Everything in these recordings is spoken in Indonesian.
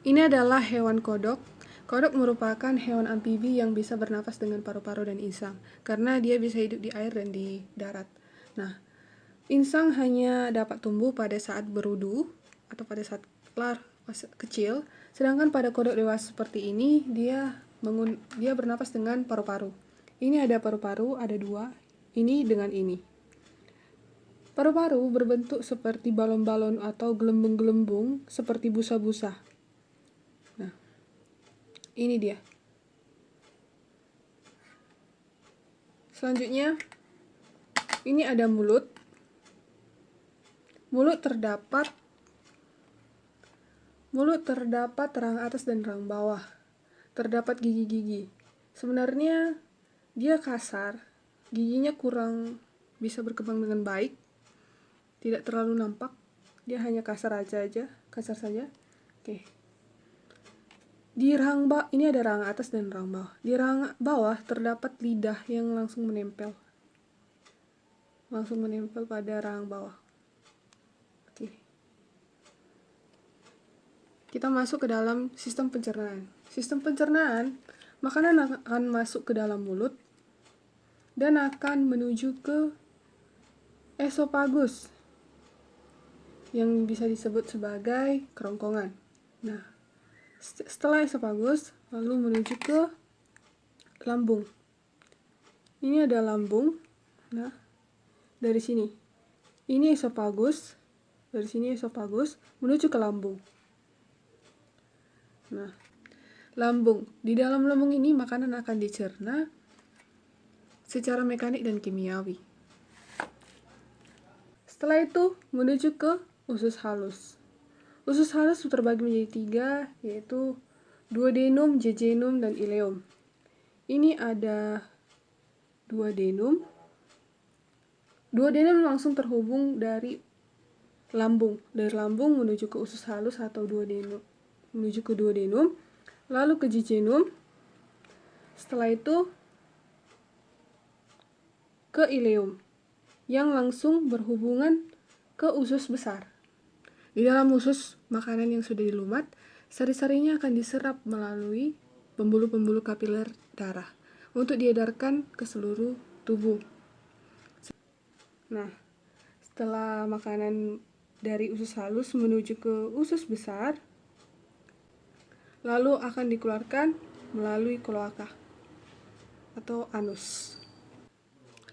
Ini adalah hewan kodok. Kodok merupakan hewan amfibi yang bisa bernafas dengan paru-paru dan insang, karena dia bisa hidup di air dan di darat. Nah, insang hanya dapat tumbuh pada saat berudu atau pada saat kecil, sedangkan pada kodok dewasa seperti ini, dia bernafas dengan paru-paru. Ini ada paru-paru, ada dua, ini dengan ini. Paru-paru berbentuk seperti balon-balon atau gelembung-gelembung seperti busa-busa. Nah, ini dia. Selanjutnya, ini ada mulut. Mulut terdapat rahang atas dan rahang bawah. Terdapat gigi-gigi. Sebenarnya dia kasar, giginya kurang bisa berkembang dengan baik. Tidak terlalu nampak. Dia hanya kasar saja. Oke. Di rahang bawah, ini ada rahang atas dan rahang bawah. Di rahang bawah terdapat lidah yang langsung menempel pada rahang bawah. Oke. Kita masuk ke dalam sistem pencernaan. Sistem pencernaan, makanan akan masuk ke dalam mulut dan akan menuju ke esofagus yang bisa disebut sebagai kerongkongan. Nah, setelah esofagus, lalu menuju ke lambung. Ini ada lambung. Nah, dari sini. Ini esofagus. Dari sini esofagus menuju ke lambung. Nah, lambung. Di dalam lambung ini makanan akan dicerna secara mekanik dan kimiawi. Setelah itu menuju ke usus halus. Usus halus terbagi menjadi 3, yaitu duodenum, jejunum, dan ileum. Ini ada duodenum. Duodenum langsung terhubung dari lambung. Dari lambung menuju ke usus halus atau duodenum. Menuju ke duodenum, lalu ke jejunum. Setelah itu ke ileum yang langsung berhubungan ke usus besar. Di dalam usus makanan yang sudah dilumat, sari-sarinya akan diserap melalui pembuluh-pembuluh kapiler darah untuk diedarkan ke seluruh tubuh. Nah, setelah makanan dari usus halus menuju ke usus besar, lalu akan dikeluarkan melalui kloaka atau anus.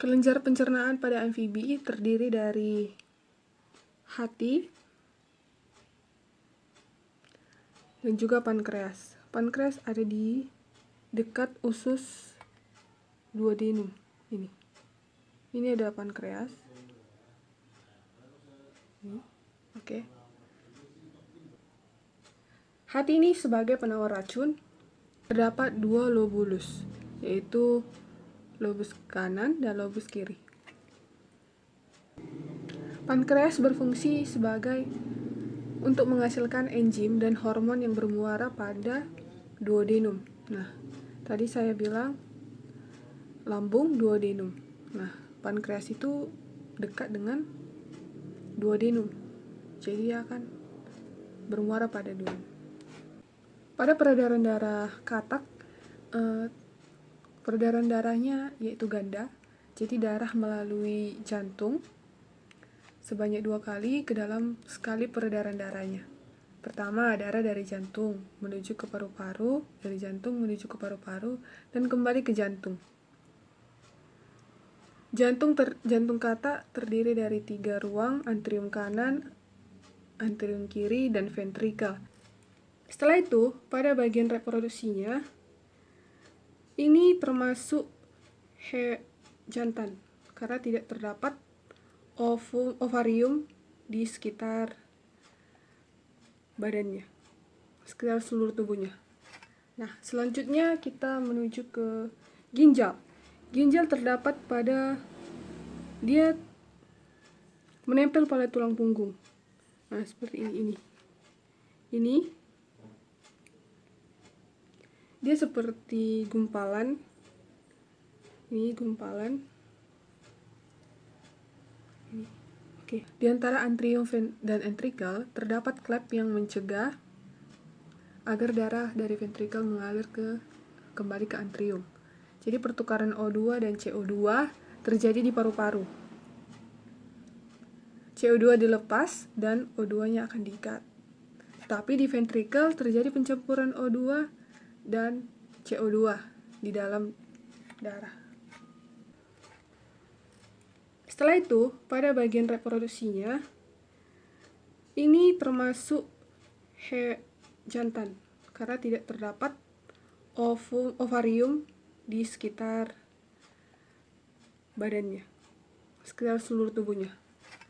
Kelenjar pencernaan pada amfibi terdiri dari hati dan juga pankreas. Pankreas ada di dekat usus duodenum ini. Ini ada pankreas. Oke. Hati ini sebagai penawar racun. Terdapat 2 lobulus, yaitu lobus kanan dan lobus kiri. Pankreas berfungsi sebagai untuk menghasilkan enzim dan hormon yang bermuara pada duodenum. Nah, tadi saya bilang lambung duodenum. Nah, pankreas itu dekat dengan duodenum. Jadi dia akan bermuara pada duodenum. Pada peredaran darah katak, peredaran darahnya yaitu ganda. Jadi darah melalui jantung sebanyak 2 kali ke dalam sekali peredaran darahnya. Pertama, darah dari jantung menuju ke paru-paru, dari jantung menuju ke paru-paru, dan kembali ke jantung. Jantung katak terdiri dari 3 ruang, antrium kanan, antrium kiri, dan ventrikel. Setelah itu, pada bagian reproduksinya, ini termasuk jantan, karena tidak terdapat ovarium di sekitar badannya, sekitar seluruh tubuhnya. Nah, selanjutnya kita menuju ke ginjal. Ginjal terdapat dia menempel pada tulang punggung. Nah, seperti ini. Ini dia seperti gumpalan. Ini gumpalan. Oke. Di antara antrium dan ventrikel terdapat klep yang mencegah agar darah dari ventrikel mengalir kembali ke antrium. Jadi pertukaran O2 dan CO2 terjadi di paru-paru. CO2 dilepas dan O2-nya akan diikat. Tapi di ventrikel terjadi pencampuran O2 dan CO2 di dalam darah. Setelah itu, pada bagian reproduksinya, ini termasuk jantan karena tidak terdapat ovarium di sekitar badannya, sekitar seluruh tubuhnya.